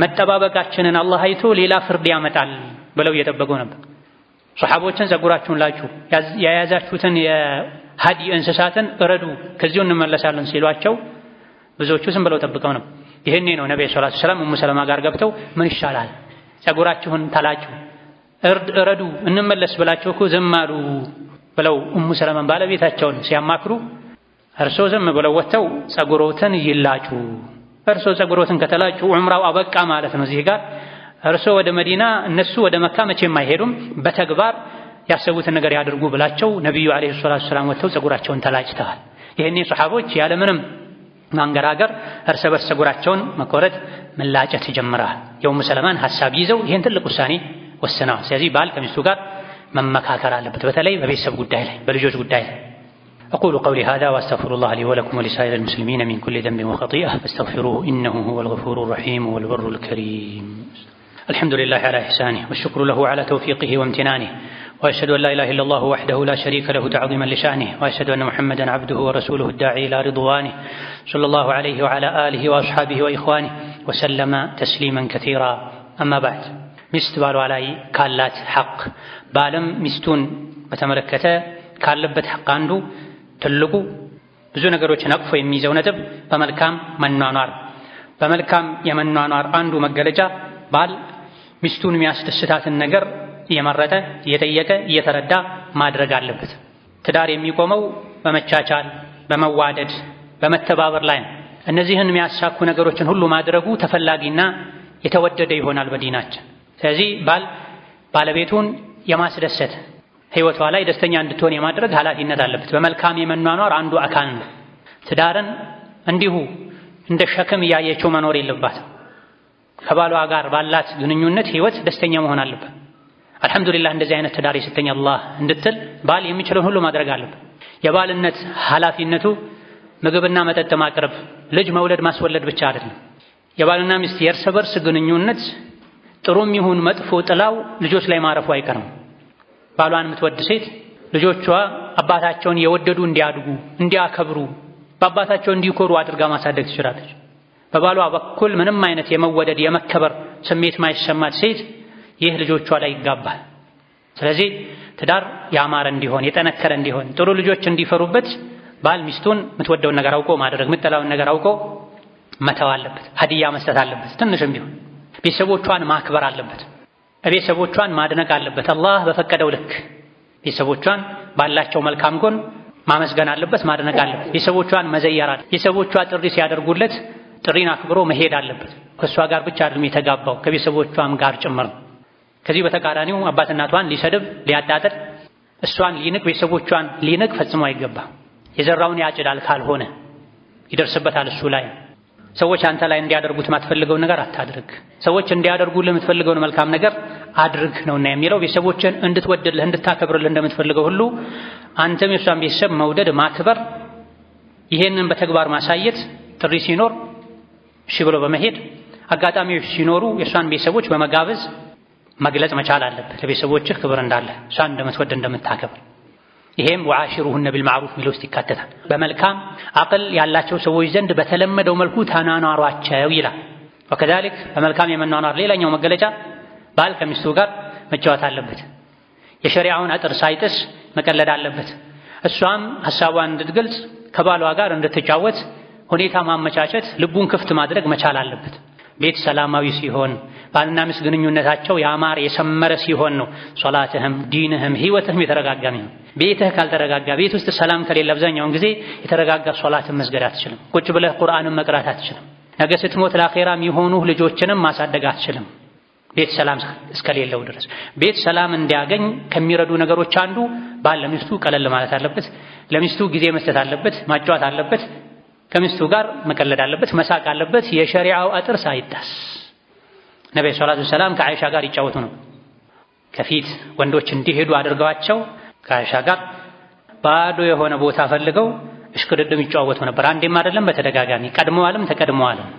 መጠባበቃችንን አላህ አይቶ ሌላ ፍርድ ያመጣል ብለው እየጠበቁ ነበር። ሰሓቦችን ፀጉራችሁን ላጩ፣ የያዛችሁትን የሀዲ እንስሳትን እረዱ፣ ከዚሁ እንመለሳለን ሲሏቸው ብዙዎቹ ዝም ብለው ጠብቀው ነው። ይህኔ ነው ነብዩ ሰለላሁ ዐለይሂ ወሰለም ኡሙ ሰለማ ጋር ገብተው ምን ይሻላል ፀጉራችሁን ተላጩ፣ እረዱ፣ እንመለስ ብላችሁ እኮ ዝም አሉ ብለው ኡሙ ሰለማን ባለቤታቸውን ሲያማክሩ እርሶ ዝም ብለው ወጥተው ፀጉሮትን ይላጩ፣ እርሶ ፀጉሮትን ከተላጩ ዑምራው አበቃ ማለት ነው። እዚህ ጋር እርሶ ወደ መዲና እነሱ ወደ መካ መቼም አይሄዱም፣ በተግባር ያሰቡትን ነገር ያድርጉ ብላቸው ነቢዩ ዓለይሂ ሰላቱ ወሰላም ወጥተው ፀጉራቸውን ተላጭተዋል። ይህኔ ሰሓቦች ያለምንም ማንገራገር እርስ በርስ ፀጉራቸውን መቆረጥ መላጨት ጀምረዋል። የኡሙ ሰለማን ሐሳብ ይዘው ይህን ትልቅ ውሳኔ ወስነዋል። ስለዚህ ባል ከሚስቱ ጋር መመካከር አለበት፣ በተለይ በቤተሰብ ጉዳይ ላይ፣ በልጆች ጉዳይ ላይ። أقول قولي هذا وأستغفر الله لي ولكم ولسائر المسلمين من كل ذنب وخطيئة فاستغفروه إنه هو الغفور الرحيم والبر الكريم. الحمد لله على إحسانه والشكر له على توفيقه وامتنانه وأشهد أن لا إله إلا الله وحده لا شريك له تعظيما لشأنه وأشهد أن محمدا عبده ورسوله الداعي إلى رضوانه صلى الله عليه وعلى آله وأصحابه وإخوانه وسلم تسليما كثيرا. أما بعد ሚስት ባሏ ላይ ካላት ሐቅ ባለም ሚስቱን በተመለከተ ካለበት ሐቅ አንዱ ትልቁ ብዙ ነገሮችን አቅፎ የሚይዘው ነጥብ በመልካም መኗኗር። በመልካም የመኗኗር አንዱ መገለጫ ባል ሚስቱን የሚያስደስታትን ነገር እየመረጠ እየጠየቀ እየተረዳ ማድረግ አለበት። ትዳር የሚቆመው በመቻቻል፣ በመዋደድ፣ በመተባበር ላይ ነው። እነዚህን የሚያሳኩ ነገሮችን ሁሉ ማድረጉ ተፈላጊና የተወደደ ይሆናል በዲናችን። ስለዚህ ባል ባለቤቱን የማስደሰት ህይወቷ ላይ ደስተኛ እንድትሆን የማድረግ ኃላፊነት አለበት። በመልካም የመኗኗር አንዱ አካል ነው። ትዳርን እንዲሁ እንደ ሸክም እያየችው መኖር የለባትም። ከባሏ ጋር ባላት ግንኙነት ህይወት ደስተኛ መሆን አለበት። አልሐምዱሊላህ እንደዚህ አይነት ትዳር የሰጠኝ አላህ እንድትል ባል የሚችለውን ሁሉ ማድረግ አለበት። የባልነት ኃላፊነቱ ምግብና መጠጥ ማቅረብ፣ ልጅ መውለድ ማስወለድ ብቻ አይደለም። የባልና ሚስት የእርስ በርስ ግንኙነት ጥሩም ይሁን መጥፎ ጥላው ልጆች ላይ ማረፉ አይቀርም። ባሏን የምትወድ ሴት ልጆቿ አባታቸውን የወደዱ እንዲያድጉ፣ እንዲያከብሩ፣ በአባታቸው እንዲኮሩ አድርጋ ማሳደግ ትችላለች። በባሏ በኩል ምንም አይነት የመወደድ የመከበር ስሜት ማይሰማት ሴት ይህ ልጆቿ ላይ ይጋባል። ስለዚህ ትዳር ያማረ እንዲሆን፣ የጠነከረ እንዲሆን፣ ጥሩ ልጆች እንዲፈሩበት ባል ሚስቱን የምትወደውን ነገር አውቆ ማድረግ፣ የምትጠላውን ነገር አውቆ መተው አለበት። ሀዲያ መስጠት አለበት። ትንሽም ቢሆን ቤተሰቦቿን ማክበር አለበት። ቤተሰቦቿን ማድነቅ አለበት። አላህ በፈቀደው ልክ ቤተሰቦቿን ባላቸው መልካም ጎን ማመስገን አለበት፣ ማድነቅ አለበት። ቤተሰቦቿን መዘየር አለበት። ቤተሰቦቿ ጥሪ ሲያደርጉለት ጥሪን አክብሮ መሄድ አለበት። ከእሷ ጋር ብቻ አይደለም የተጋባው ከቤተሰቦቿም ጋር ጭምር። ከዚህ በተቃራኒው አባት እናቷን ሊሰድብ ሊያጣጥል፣ እሷን ሊንቅ፣ ቤተሰቦቿን ሊንቅ ፈጽሞ አይገባም። የዘራውን ያጭዳል ካልሆነ ይደርስበታል እሱ ላይ። ሰዎች አንተ ላይ እንዲያደርጉት የማትፈልገውን ነገር አታድርግ፣ ሰዎች እንዲያደርጉልህ የምትፈልገውን መልካም ነገር አድርግ ነውና የሚለው። ቤተሰቦችን እንድትወድልህ እንድታከብርልህ እንደምትፈልገው ሁሉ አንተም የእሷን ቤተሰብ መውደድ ማክበር፣ ይሄንን በተግባር ማሳየት፣ ጥሪ ሲኖር እሺ ብሎ በመሄድ አጋጣሚዎች ሲኖሩ የእሷን ቤተሰቦች በመጋበዝ መግለጽ መቻል አለበት። ለቤተሰቦችህ ክብር እንዳለ እሷን እንደምትወድ እንደምታከብር። ይሄም ወዓሽሩሁነ ቢልማዕሩፍ ሚለው ውስጥ ይካተታል። በመልካም አቅል ያላቸው ሰዎች ዘንድ በተለመደው መልኩ ተናኗሯቸው ይላል። ወከዛሊክ በመልካም የመኗኗር ሌላኛው መገለጫ ባል ከሚስቱ ጋር መጫወት አለበት። የሸሪዓውን አጥር ሳይጥስ መቀለድ አለበት። እሷም ሐሳቧን እንድትገልጽ ከባሏ ጋር እንድትጫወት ሁኔታ ማመቻቸት፣ ልቡን ክፍት ማድረግ መቻል አለበት። ቤት ሰላማዊ ሲሆን ባልና ሚስት ግንኙነታቸው ያማረ የሰመረ ሲሆን ነው ሶላትህም ዲንህም ህይወትህም የተረጋጋ ነው። ቤትህ ካልተረጋጋ፣ ቤት ውስጥ ሰላም ከሌለ አብዛኛውን ጊዜ የተረጋጋ ሶላትን መስገድ አትችልም። ቁጭ ብለህ ቁርአንን መቅራት አትችልም። ነገ ስትሞት ለአኼራም የሆኑ ልጆችንም ማሳደግ አትችልም ቤት ሰላም እስከሌለው ድረስ። ቤት ሰላም እንዲያገኝ ከሚረዱ ነገሮች አንዱ ባል ለሚስቱ ቀለል ማለት አለበት፣ ለሚስቱ ጊዜ መስጠት አለበት፣ ማጫወት አለበት፣ ከሚስቱ ጋር መቀለድ አለበት፣ መሳቅ አለበት። የሸሪዓው አጥር ሳይጣስ ነብዩ ሰለላሁ ዐለይሂ ወሰለም ከአይሻ ጋር ይጫወቱ ነው። ከፊት ወንዶች እንዲሄዱ አድርገዋቸው ከአይሻ ጋር ባዶ የሆነ ቦታ ፈልገው እሽቅድድም ይጫወቱ ነበር። አንዴም አይደለም በተደጋጋሚ ቀድመዋልም ተቀድመዋልም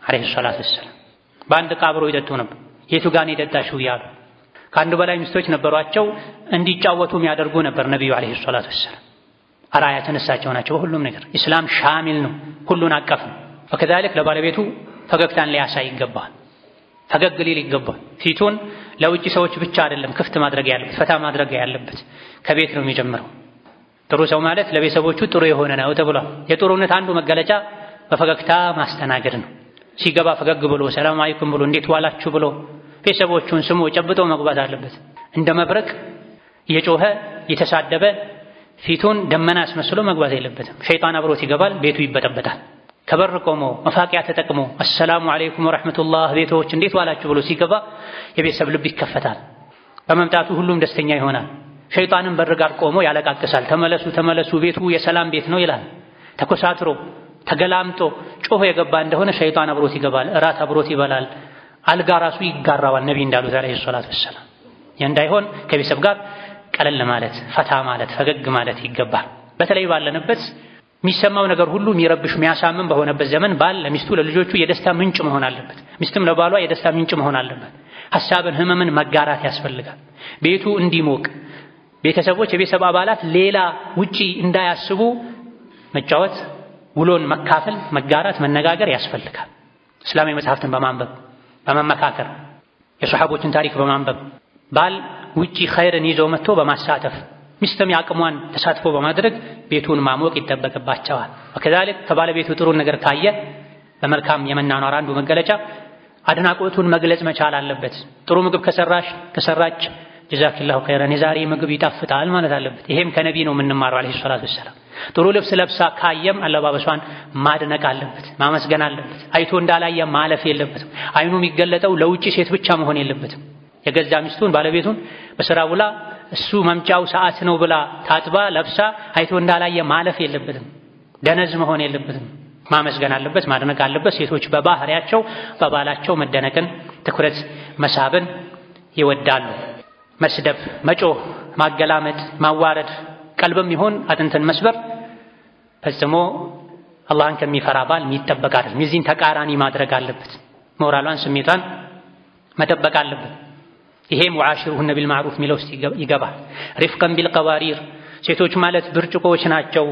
ዐለይሂ ሰላቱ ወሰለም። በአንድ ዕቃ አብረው ይጠጡ ነበር። የቱ ጋር ነው የጠጣሽው እያሉ ከአንድ በላይ ሚስቶች ነበሯቸው። እንዲጫወቱ የሚያደርጉ ነበር ነብዩ ዐለይሂ ሰላቱ ወሰለም። አራያችን እሳቸው ናቸው። ሁሉም ነገር ኢስላም ሻሚል ነው፣ ሁሉን አቀፍ ነው። ወከዛሊክ ለባለቤቱ ፈገግታን ሊያሳይ ይገባል፣ ፈገግ ሊል ይገባል። ፊቱን ለውጭ ሰዎች ብቻ አይደለም ክፍት ማድረግ ያለበት፣ ፈታ ማድረግ ያለበት ከቤት ነው የሚጀምረው። ጥሩ ሰው ማለት ለቤተሰቦቹ ጥሩ የሆነ ነው ተብሏል። የጥሩነት አንዱ መገለጫ በፈገግታ ማስተናገድ ነው። ሲገባ ፈገግ ብሎ ሰላም አለይኩም ብሎ እንዴት ዋላችሁ ብሎ ቤተሰቦቹን ስሞ ጨብጦ መግባት አለበት። እንደ መብረቅ እየጮኸ እየተሳደበ ፊቱን ደመና አስመስሎ መግባት የለበትም። ሸይጣን አብሮት ይገባል፣ ቤቱ ይበጠበጣል። ከበር ቆሞ መፋቂያ ተጠቅሞ አሰላሙ አለይኩም ወራህመቱላህ ቤቶች እንዴት ዋላችሁ ብሎ ሲገባ የቤተሰብ ልብ ይከፈታል። በመምጣቱ ሁሉም ደስተኛ ይሆናል። ሸይጣንም በር ጋር ቆሞ ያለቃቅሳል። ተመለሱ ተመለሱ ቤቱ የሰላም ቤት ነው ይላል። ተኮሳትሮ ተገላምጦ ጮሆ የገባ እንደሆነ ሸይጣን አብሮት ይገባል፣ እራት አብሮት ይበላል፣ አልጋ ራሱ ይጋራዋል። ነብይ እንዳሉት አለይሂ ሰላቱ ወሰላም እንዳይሆን ከቤተሰብ ጋር ቀለል ማለት ፈታ ማለት ፈገግ ማለት ይገባል። በተለይ ባለንበት የሚሰማው ነገር ሁሉ የሚረብሽ የሚያሳምን በሆነበት ዘመን ባል ለሚስቱ ለልጆቹ የደስታ ምንጭ መሆን አለበት። ሚስትም ለባሏ የደስታ ምንጭ መሆን አለበት። ሐሳብን ህመምን መጋራት ያስፈልጋል። ቤቱ እንዲሞቅ ቤተሰቦች የቤተሰብ አባላት ሌላ ውጪ እንዳያስቡ መጫወት፣ ውሎን መካፈል፣ መጋራት፣ መነጋገር ያስፈልጋል። እስላማዊ መጽሐፍትን በማንበብ በመመካከር የሷሐቦችን ታሪክ በማንበብ ባል ውጪ ኸይርን ይዞ መጥቶ በማሳተፍ ሚስትም ያቅሟን ተሳትፎ በማድረግ ቤቱን ማሞቅ ይጠበቅባቸዋል። ወከዛሊክ ከባለቤቱ ጥሩ ነገር ካየ በመልካም የመናኗር አንዱ መገለጫ አድናቆቱን መግለጽ መቻል አለበት። ጥሩ ምግብ ከሰራች ጀዛከላሁ ኸይረን የዛሬ ምግብ ይጣፍጣል ማለት አለበት። ይሄም ከነቢ ነው የምንማረው አለይሂ ሰላቱ ወሰላም። ጥሩ ልብስ ለብሳ ካየም አለባበሷን ማድነቅ አለበት፣ ማመስገን አለበት። አይቶ እንዳላየ ማለፍ የለበትም። አይኑ የሚገለጠው ለውጭ ሴት ብቻ መሆን የለበትም። የገዛ ሚስቱን ባለቤቱን በስራ ውላ እሱ መምጫው ሰዓት ነው ብላ ታጥባ ለብሳ አይቶ እንዳላየ ማለፍ የለበትም። ደነዝ መሆን የለበትም። ማመስገን አለበት፣ ማድነቅ አለበት። ሴቶች በባህሪያቸው በባላቸው መደነቅን፣ ትኩረት መሳብን ይወዳሉ። መስደብ፣ መጮህ፣ ማገላመጥ፣ ማዋረድ ቀልብም ይሁን አጥንትን መስበር ፈጽሞ አላህን ከሚፈራ ባል የሚጠበቅ አይደለም። የዚህን ተቃራኒ ማድረግ አለበት። ሞራሏን ስሜቷን መጠበቅ አለበት። ይሄም ወዓሽሩሁነ ቢልማዕሩፍ ሚለው ውስጥ ይገባል። ሪፍቀን ቢልቀዋሪር ሴቶች ማለት ብርጭቆዎች ናቸው፣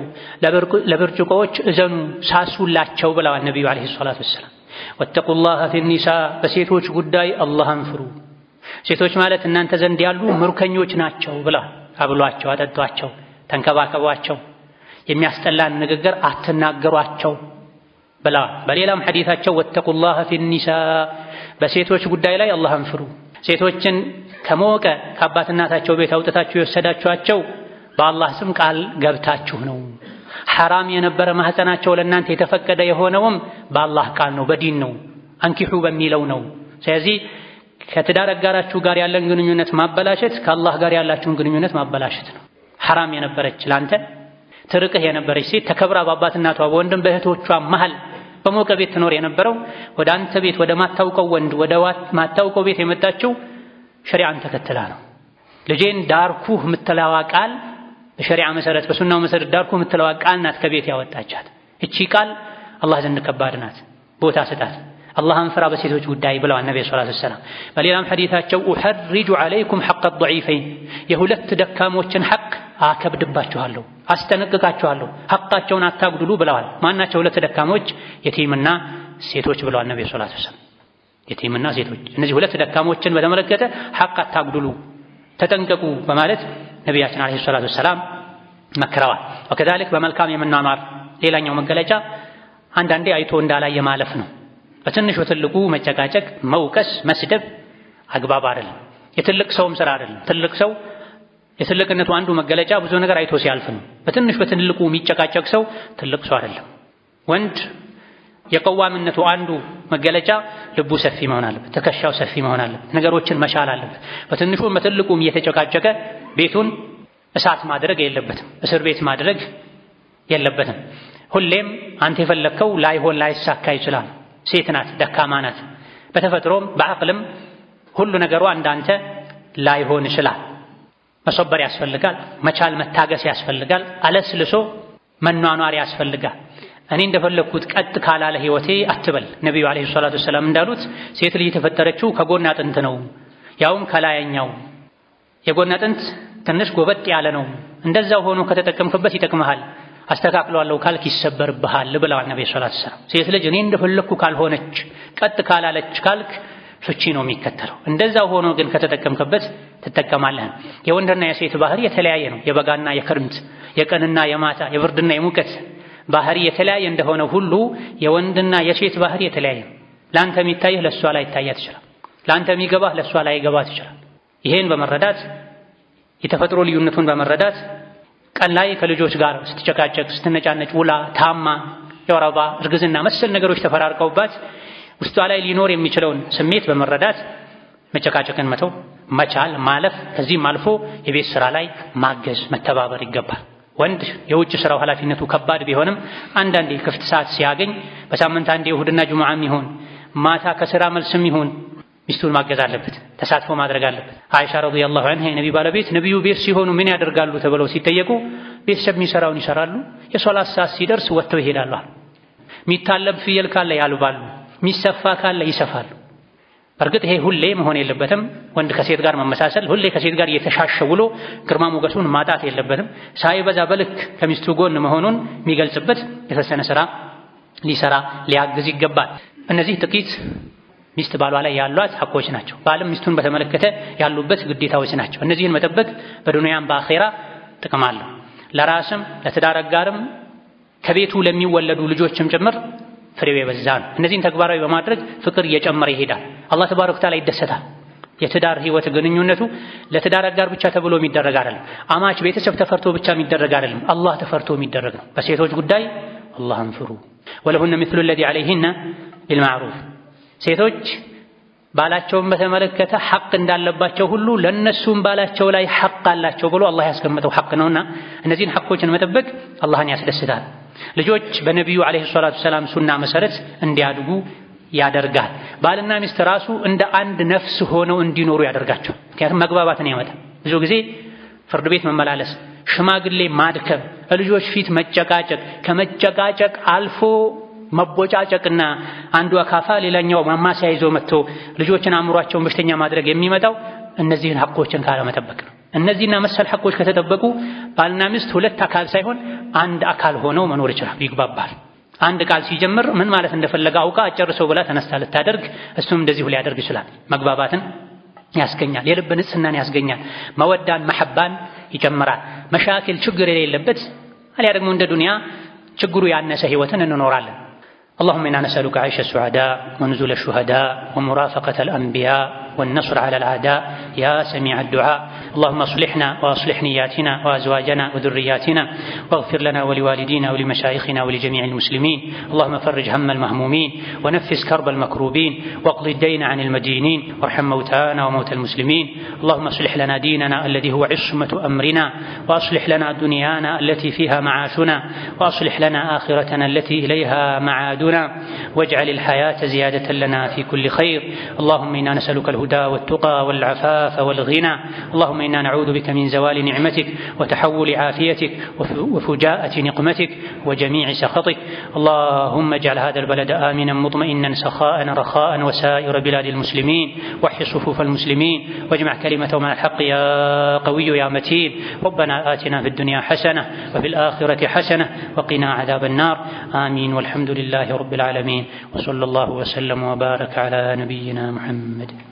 ለብርጭቆዎች እዘኑ ሳሱላቸው ብለዋል ነቢዩ ዓለይሂ ሰላቱ ወሰላም። ወተቁላህ ፊኒሳ በሴቶች ጉዳይ አላህን ፍሩ። ሴቶች ማለት እናንተ ዘንድ ያሉ ምርኮኞች ናቸው ብለዋል። አብሏቸው፣ አጠጧቸው፣ ተንከባከቧቸው፣ የሚያስጠላን ንግግር አትናገሯቸው ብለዋል። በሌላም ሐዲታቸው ወተቁላህ ፊኒሳ በሴቶች ጉዳይ ላይ አላህን ፍሩ። ሴቶችን ከሞቀ ከአባት እናታቸው ቤት አውጥታችሁ የወሰዳችኋቸው በአላህ ስም ቃል ገብታችሁ ነው። ሐራም የነበረ ማህፀናቸው ለእናንተ የተፈቀደ የሆነውም በአላህ ቃል ነው፣ በዲን ነው፣ አንኪሑ በሚለው ነው። ስለዚህ ከትዳር አጋራችሁ ጋር ያለን ግንኙነት ማበላሸት ከአላህ ጋር ያላችሁን ግንኙነት ማበላሸት ነው። ሐራም የነበረች ላንተ ትርቅህ የነበረች ሴት ተከብራ በአባት እናቷ በወንድም በእህቶቿ መሃል በሞቀ ቤት ትኖር የነበረው ወደ አንተ ቤት ወደ ማታውቀው ወንድ ወደ ማታውቀው ቤት የመጣችው ሸሪዓን ተከትላ ነው። ልጄን ዳርኩህ የምትለዋ ቃል በሸሪዓ መሰረት በሱናው መሰረት ዳርኩህ የምትለዋ ቃል ናት ከቤት ያወጣቻት። እቺ ቃል አላህ ዘንድ ከባድ ናት፣ ቦታ ስጣት። አላህን ፍራ በሴቶች ጉዳይ ብለዋል ነብዩ ሰለላሁ ዐለይሂ ወሰለም። በሌላም ሐዲታቸው ኡሐሪጁ ዐለይኩም ሐቀ ضعيفين የሁለት ደካሞችን ሐቅ አከብድባችኋለሁ፣ አስጠነቅቃችኋለሁ፣ ሐቃቸውን አታጉድሉ ብለዋል። ማናቸው ሁለት ደካሞች? የቲምና ሴቶች ብለዋል ነብዩ ሰለላሁ ዐለይሂ ወሰለም። የቲምና ሴቶች፣ እነዚህ ሁለት ደካሞችን በተመለከተ ሐቅ አታጉድሉ፣ ተጠንቀቁ በማለት ነቢያችን ዐለይሂ ሰላቱ ወሰላም መክረዋል። ወከዛሊክ በመልካም የመኗኗር ሌላኛው መገለጫ አንዳንዴ አይቶ እንዳላየ ማለፍ ነው። በትንሹ ትልቁ መጨቃጨቅ፣ መውቀስ፣ መስደብ አግባብ አይደለም። የትልቅ ሰውም ስራ አይደለም። ትልቅ ሰው የትልቅነቱ አንዱ መገለጫ ብዙ ነገር አይቶ ሲያልፍ ነው። በትንሽ በትልቁ የሚጨቃጨቅ ሰው ትልቅ ሰው አይደለም። ወንድ የቀዋምነቱ አንዱ መገለጫ ልቡ ሰፊ መሆን አለበት፣ ትከሻው ሰፊ መሆን አለበት፣ ነገሮችን መቻል አለበት። በትንሹም በትልቁም እየተጨቃጨቀ ቤቱን እሳት ማድረግ የለበትም፣ እስር ቤት ማድረግ የለበትም። ሁሌም አንተ የፈለግከው ላይሆን ላይሳካ ይችላል። ሴት ናት፣ ደካማ ናት። በተፈጥሮም በአቅልም ሁሉ ነገሯ እንዳንተ ላይሆን ይችላል። መሰበር ያስፈልጋል፣ መቻል መታገስ ያስፈልጋል፣ አለስልሶ መኗኗር ያስፈልጋል። እኔ እንደፈለግኩት ቀጥ ካላለ ህይወቴ አትበል። ነቢዩ ዓለይሂ ሰላቱ ወሰላም እንዳሉት ሴት ልጅ የተፈጠረችው ከጎን አጥንት ነው፣ ያውም ከላይኛው። የጎን አጥንት ትንሽ ጎበጥ ያለ ነው። እንደዛው ሆኖ ከተጠቀምክበት ይጠቅምሃል፣ አስተካክለዋለሁ ካልክ ይሰበርብሃል ብለዋል ነብዩ ሰለላሁ ዐለይሂ ወሰለም። ሴት ልጅ እኔ እንደፈለግኩ ካልሆነች ቀጥ ካላለች ካልክ ፍቺ ነው የሚከተለው። እንደዛው ሆኖ ግን ከተጠቀምክበት ትጠቀማለህ። የወንድና የሴት ባህሪ የተለያየ ነው። የበጋና የክርምት፣ የቀንና የማታ፣ የብርድና የሙቀት ባህሪ የተለያየ እንደሆነ ሁሉ የወንድና የሴት ባህሪ የተለያየ ነው። ለአንተ የሚታይህ ለእሷ ላይ ይታያት ይችላል። ለአንተ የሚገባህ ለእሷ ላይ ይገባት ይችላል። ይሄን በመረዳት የተፈጥሮ ልዩነቱን በመረዳት ቀን ላይ ከልጆች ጋር ስትጨቃጨቅ ስትነጫነጭ ውላ ታማ የወር አበባ እርግዝና መሰል ነገሮች ተፈራርቀውባት ውስጧ ላይ ሊኖር የሚችለውን ስሜት በመረዳት መጨቃጨቅን መተው መቻል ማለፍ፣ ከዚህም አልፎ የቤት ስራ ላይ ማገዝ መተባበር ይገባል። ወንድ የውጭ ስራው ኃላፊነቱ ከባድ ቢሆንም አንዳንዴ ክፍት ሰዓት ሲያገኝ በሳምንት አንዴ እሁድና ጁምዓም ይሁን ማታ ከስራ መልስም ይሁን ሚስቱን ማገዝ አለበት፣ ተሳትፎ ማድረግ አለበት። አይሻ ረዲየላሁ ዐንሃ የነብዩ ባለቤት ነብዩ ቤት ሲሆኑ ምን ያደርጋሉ ተብለው ሲጠየቁ ቤተሰብ የሚሰራውን ይሰራሉ፣ የሶላት ሰዓት ሲደርስ ወጥተው ይሄዳሉ። የሚታለብ ፍየል ካለ ያልባሉ፣ የሚሰፋ ካለ ይሰፋሉ። በእርግጥ ይሄ ሁሌ መሆን የለበትም። ወንድ ከሴት ጋር መመሳሰል፣ ሁሌ ከሴት ጋር እየተሻሸ ውሎ ግርማ ሞገሱን ማጣት የለበትም። ሳይበዛ በልክ ከሚስቱ ጎን መሆኑን የሚገልጽበት የተወሰነ ስራ ሊሰራ ሊያግዝ ይገባል። እነዚህ ጥቂት ሚስት ባሏ ላይ ያሏት ሐቆች ናቸው። ባልም ሚስቱን በተመለከተ ያሉበት ግዴታዎች ናቸው። እነዚህን መጠበቅ በዱንያም በአኼራ ጥቅም አለው። ለራስም ለትዳር አጋርም ከቤቱ ለሚወለዱ ልጆችም ጭምር ፍሬው የበዛ ነው። እነዚህን ተግባራዊ በማድረግ ፍቅር እየጨመረ ይሄዳል። አላህ ተባረከ ወተዓላ ይደሰታል። የትዳር ህይወት ግንኙነቱ ለትዳር አጋር ብቻ ተብሎ የሚደረግ አይደለም። አማች ቤተሰብ ተፈርቶ ብቻ የሚደረግ አይደለም። አላህ ተፈርቶ የሚደረግ ነው። በሴቶች ጉዳይ አላህን ፍሩ። ወለሁነ ሚስሉ الذي عليهن بالمعروف ሴቶች ባላቸውን በተመለከተ ሐቅ እንዳለባቸው ሁሉ ለነሱም ባላቸው ላይ ሐቅ አላቸው ብሎ አላህ ያስቀመጠው ሐቅ ነውና እነዚህን ሐቆችን መጠበቅ አላህን ያስደስታል። ልጆች በነቢዩ አለይሂ ሰላቱ ሰላም ሱና መሰረት እንዲያድጉ ያደርጋል። ባልና ሚስት ራሱ እንደ አንድ ነፍስ ሆነው እንዲኖሩ ያደርጋቸው። ምክንያቱም መግባባትን ያመጣል። ብዙ ጊዜ ፍርድ ቤት መመላለስ፣ ሽማግሌ ማድከም፣ ልጆች ፊት መጨቃጨቅ፣ ከመጨቃጨቅ አልፎ መቦጫጨቅና አንዱ አካፋ ሌላኛው ማማሲያ ይዞ መጥቶ ልጆችን አእምሯቸውን በሽተኛ ማድረግ የሚመጣው እነዚህን ሐቆችን ካለመጠበቅ ነው። እነዚህና መሰል ሐቆች ከተጠበቁ ባልና ሚስት ሁለት አካል ሳይሆን አንድ አካል ሆነው መኖር ይችላል፣ ይግባባል። አንድ ቃል ሲጀምር ምን ማለት እንደፈለገ አውቃ አጨርሰው ብላ ተነስታ ልታደርግ እሱም እንደዚሁ ሊያደርግ ይችላል። መግባባትን ያስገኛል፣ የልብ ንጽህናን ያስገኛል፣ መወዳን መሐባን ይጨምራል። መሻኪል ችግር የሌለበት አሊያ ደግሞ እንደ ዱንያ ችግሩ ያነሰ ህይወትን እንኖራለን። اللهم إنا نسألك عيش السعداء ونزول الشهداء ومرافقة الأنبياء والنصر على الأعداء يا سميع الدعاء. اللهم اصلحنا وأصلح نياتنا وأزواجنا وذرياتنا واغفر لنا ولوالدينا ولمشايخنا ولجميع المسلمين. اللهم فرج هم المهمومين ونفس كرب المكروبين واقض الدين عن المدينين وارحم موتانا وموتى المسلمين. اللهم اصلح لنا ديننا الذي هو عصمة أمرنا وأصلح لنا دنيانا التي فيها معاشنا وأصلح لنا آخرتنا التي إليها معادنا واجعل الحياة زيادة لنا في كل خير. اللهم إنا نسألك الهدى والتقى والعفاف والغنى. اللهم إنا نعوذ بك من زوال نعمتك وتحول عافيتك وفجاءة نقمتك وجميع سخطك. اللهم اجعل هذا البلد آمنا مطمئنا سخاء رخاء وسائر بلاد المسلمين. وحي صفوف المسلمين واجمع كلمتهم على الحق يا قوي يا متين. ربنا آتنا في الدنيا حسنة وفي الآخرة حسنة وقنا عذاب النار. آمين والحمد لله رب العالمين. وصلى الله وسلم وبارك على نبينا محمد.